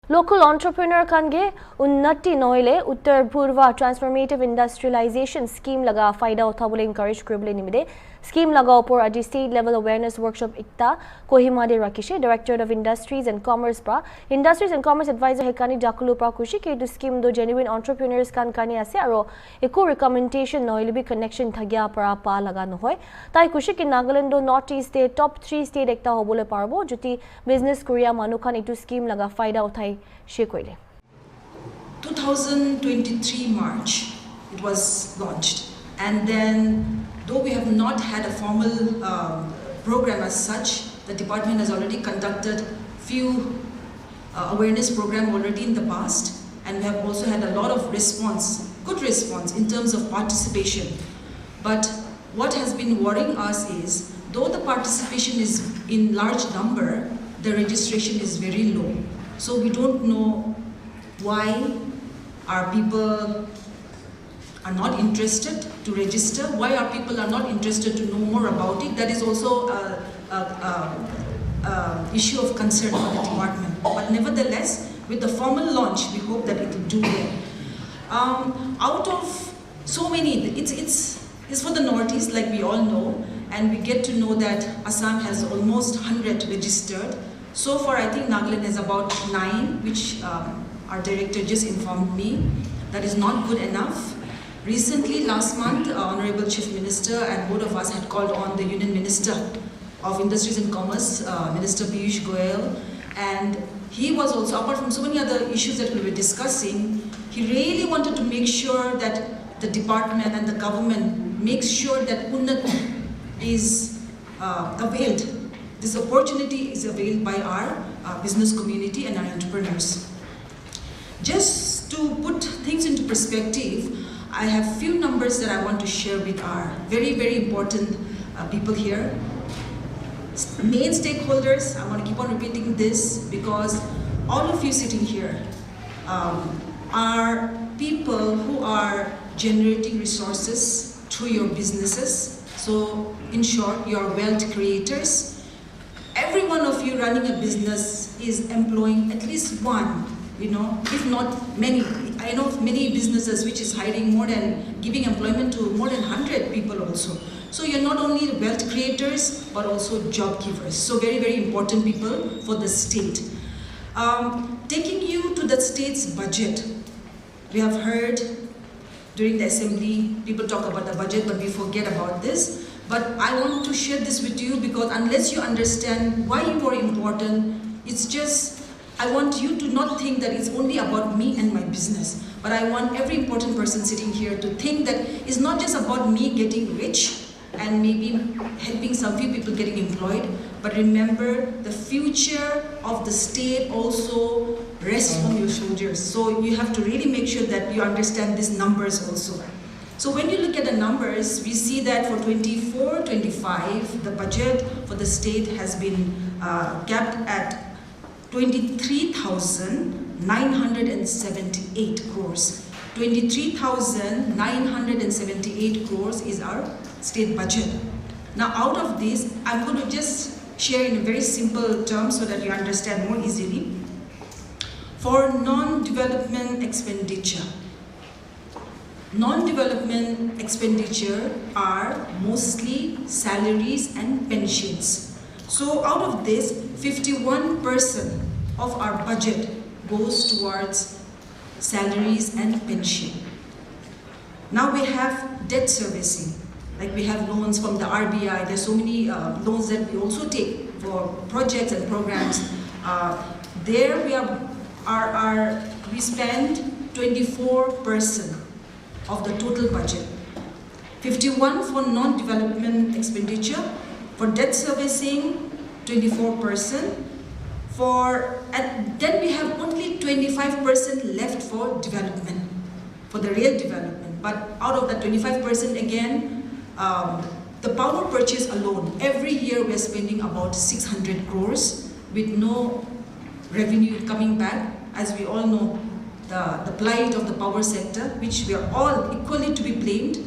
Local entrepreneur kange Unnati noile Uttar Purva Transformative Industrialization Scheme laga faida uthabole encourage kribole nimide scheme laga upor aji state level awareness workshop ikta Kohima de rakishe Director of Industries and Commerce Advisor hekani jakulu pra kushi ke etu scheme do genuine entrepreneurs kan kani ase aro eku recommendation noile bi connection thagya para pa laga nohoy tai kushi ke Nagaland do North East de top 3 state ekta hobole parbo joti business korea manu khan etu scheme laga faida uthai 2023 March, it was launched, and then though we have not had a formal program as such, the department has already conducted few awareness program already in the past, and we have also had a lot of response, good response in terms of participation. But what has been worrying us is, though the participation is in large number, the registration is very low. So we don't know why our people are not interested to register, why our people are not interested to know more about it. That is also an issue of concern for the department. But nevertheless, with the formal launch, we hope that it will do well. Out of so many, it's for the Northeast, like we all know, and we get to know that Assam has almost 100 registered. So far, I think Nagaland has about 9, which our director just informed me. That is not good enough. Recently, last month, Honorable Chief Minister and both of us had called on the Union Minister of Industries and Commerce, Minister Piyush Goyal, and he was also, apart from so many other issues that we were discussing, he really wanted to make sure that the department and the government makes sure that Unnati is availed. This opportunity is availed by our business community and our entrepreneurs. Just to put things into perspective, I have few numbers that I want to share with our very, very important people here. Main stakeholders, I want to keep on repeating this because all of you sitting here are people who are generating resources through your businesses. So in short, you are wealth creators. Every one of you running a business is employing at least one, if not many. I know of many businesses which is hiring more than, giving employment to more than 100 people also. So you're not only wealth creators, but also job givers. So very, very important people for the state. Taking you to the state's budget. We have heard during the assembly, people talk about the budget, but we forget about this. But I want to share this with you because unless you understand why you are important, it's just, I want you to not think that it's only about me and my business. But I want every important person sitting here to think that it's not just about me getting rich and maybe helping some few people getting employed, but remember the future of the state also rests on your shoulders. So you have to really make sure that you understand these numbers also. So when you look at the numbers, we see that for 24-25, the budget for the state has been capped at 23,978 crores. 23,978 crores is our state budget. Now out of this, I'm going to just share in a very simple terms so that you understand more easily. For non-development expenditure, non-development expenditure are mostly salaries and pensions. So out of this, 51% of our budget goes towards salaries and pension. Now we have debt servicing, like we have loans from the RBI. There's so many loans that we also take for projects and programs. There we spend 24% of the total budget. 51 for non-development expenditure, for debt servicing 24%, and then we have only 25% left for development, for the real development. But out of that 25% again, the power purchase alone, every year we are spending about 600 crores with no revenue coming back. As we all know, the plight of the power sector, which we are all equally to be blamed.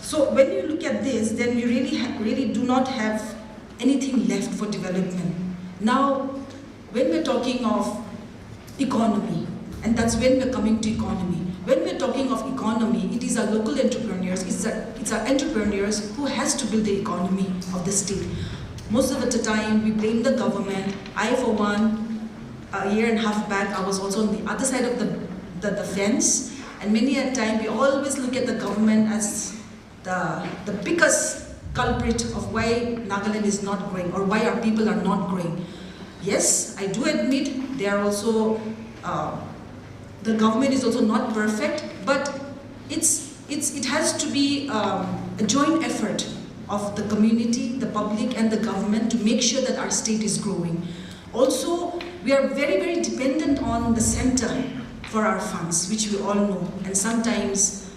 So when you look at this, then you really do not have anything left for development. Now, when we're talking of economy. And that's when we're coming to economy. When we're talking of economy, it is our local entrepreneurs, it's our entrepreneurs who has to build the economy of the state. Most of the time, we blame the government. I, for one, a year and a half back, I was also on the other side of the fence. And many a time, we always look at the government as the biggest culprit of why Nagaland is not growing or why our people are not growing. Yes, I do admit they are also, the government is also not perfect, but it has to be a joint effort of the community, the public and the government to make sure that our state is growing. Also, we are very, very dependent on the center for our funds, which we all know. And sometimes,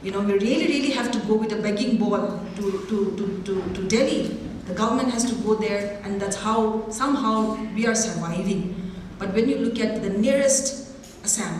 we really, really have to go with a begging ball to Delhi. The government has to go there, and that's how somehow we are surviving. But when you look at the nearest Assam,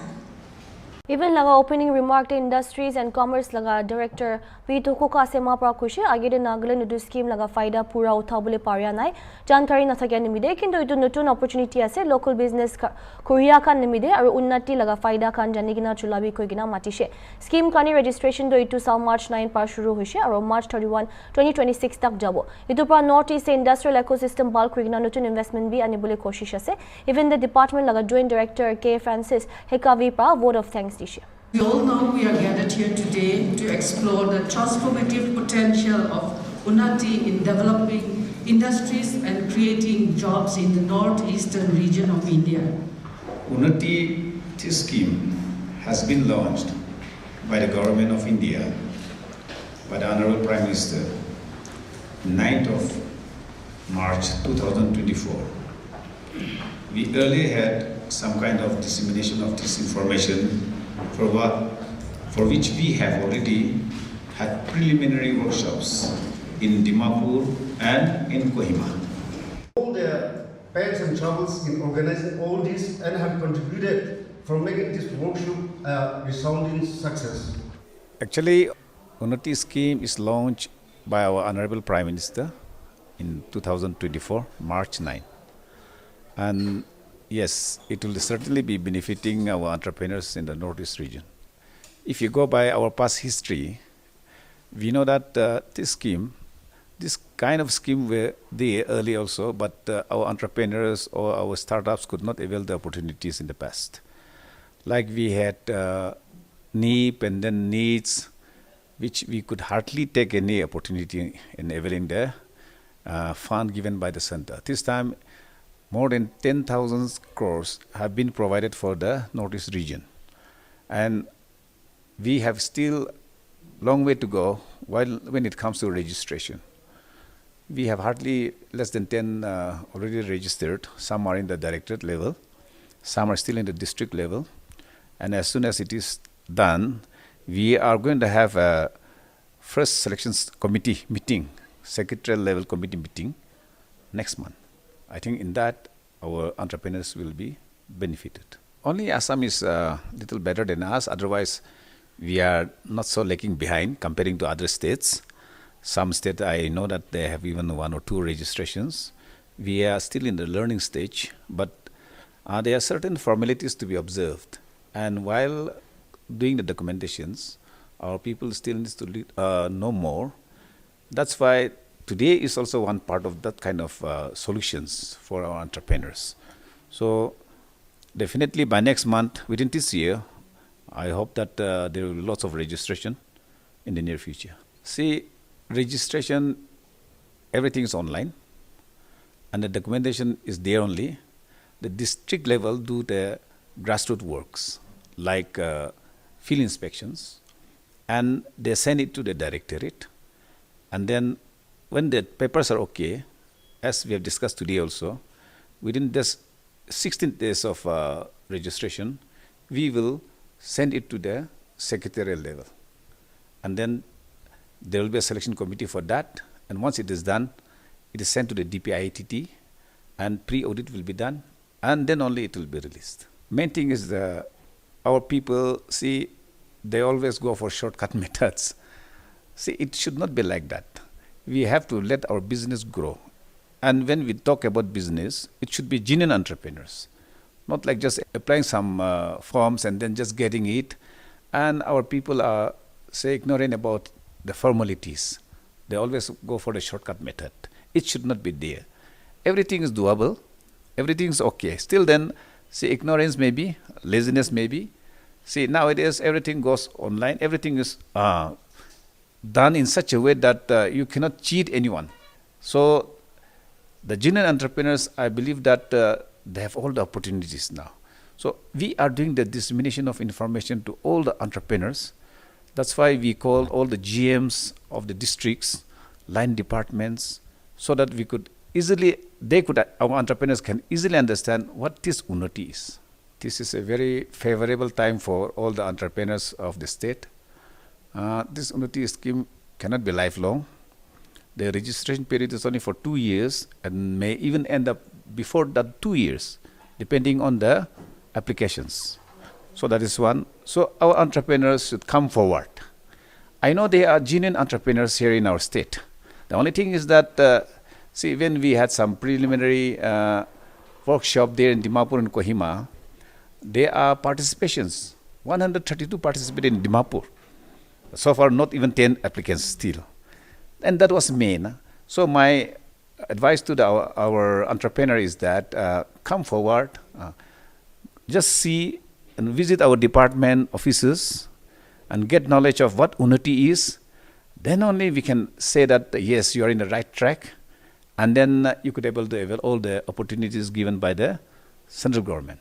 Even laga opening remark the industries and commerce laga director Vitu Kuka Sema pra kushe agede Nagaland udu scheme laga faida pura uthabole paria nai jankari na thakya nimide kintu itu notun opportunity ase local business korea kan nimide aru unnati laga faida kan janigina chulabi koigina matishe scheme kani registration do itu sa March 9 par shuru hoise aru March 31 2026 tak jabo itu pra north east industrial ecosystem bulk koigina notun investment bi anibole koshish ase even the department laga joint director K Francis Hekavi pra vote of thanks. We all know we are gathered here today to explore the transformative potential of Unnati in developing industries and creating jobs in the northeastern region of India. Unnati scheme has been launched by the government of India, by the Honorable Prime Minister, 9th of March 2024. We earlier had some kind of dissemination of this information for which we have already had preliminary workshops in Dimapur and in Kohima. All their pains and troubles in organizing all this and have contributed for making this workshop a resounding success. Actually, Unnati scheme is launched by our Honorable Prime Minister in 2024, March 9. And yes, it will certainly be benefiting our entrepreneurs in the Northeast region. If you go by our past history, we know that this kind of scheme were there early also, but our entrepreneurs or our startups could not avail the opportunities in the past. Like we had NEEP and then NEEDS, which we could hardly take any opportunity in availing the fund given by the center. This time, more than 10,000 crores have been provided for the Northeast region. And we have still long way to go when it comes to registration. We have hardly less than 10 already registered. Some are in the directorate level. Some are still in the district level. And as soon as it is done, we are going to have a first selections committee meeting, secretarial level committee meeting next month. I think in that our entrepreneurs will be benefited. Only Assam is a little better than us. Otherwise, we are not so lagging behind comparing to other states. Some states I know that they have even 1 or 2 registrations. We are still in the learning stage, but there are certain formalities to be observed. And while doing the documentations, our people still need to know more. That's why today is also one part of that kind of solutions for our entrepreneurs. So definitely by next month, within this year, I hope that there will be lots of registration in the near future. See, registration, everything is online and the documentation is there only. The district level do the grassroots works like field inspections and they send it to the directorate, and then when the papers are okay, as we have discussed today also, within this 16 days of registration, we will send it to the secretarial level. And then there will be a selection committee for that. And once it is done, it is sent to the DPIITT and pre-audit will be done. And then only it will be released. Main thing is our people, see, they always go for shortcut methods. See, it should not be like that. We have to let our business grow. And when we talk about business, it should be genuine entrepreneurs. not like just applying some forms and then just getting it. And our people are, say, ignorant about the formalities. They always go for the shortcut method. It should not be there. Everything is doable. Everything is okay. Still then, see, ignorance maybe, laziness maybe. See, nowadays everything goes online. Everything is done in such a way that you cannot cheat anyone. So the genuine entrepreneurs, I believe that they have all the opportunities now. So we are doing the dissemination of information to all the entrepreneurs. That's why we call all the GMs of the districts, line departments, so that we could easily, our entrepreneurs can easily understand what this Unnati is. This is a very favorable time for all the entrepreneurs of the state. This Unnati scheme cannot be lifelong. The registration period is only for 2 years and may even end up before that 2 years, depending on the applications. So that is one. So our entrepreneurs should come forward. I know there are genuine entrepreneurs here in our state. The only thing is that, see, when we had some preliminary workshop there in Dimapur and Kohima, there are participations. 132 participated in Dimapur. So far, not even 10 applicants still. And that was main. So my advice to our entrepreneur is that come forward, just see and visit our department offices and get knowledge of what Unnati is. Then only we can say that, yes, you are in the right track. And then you could able to avail all the opportunities given by the central government.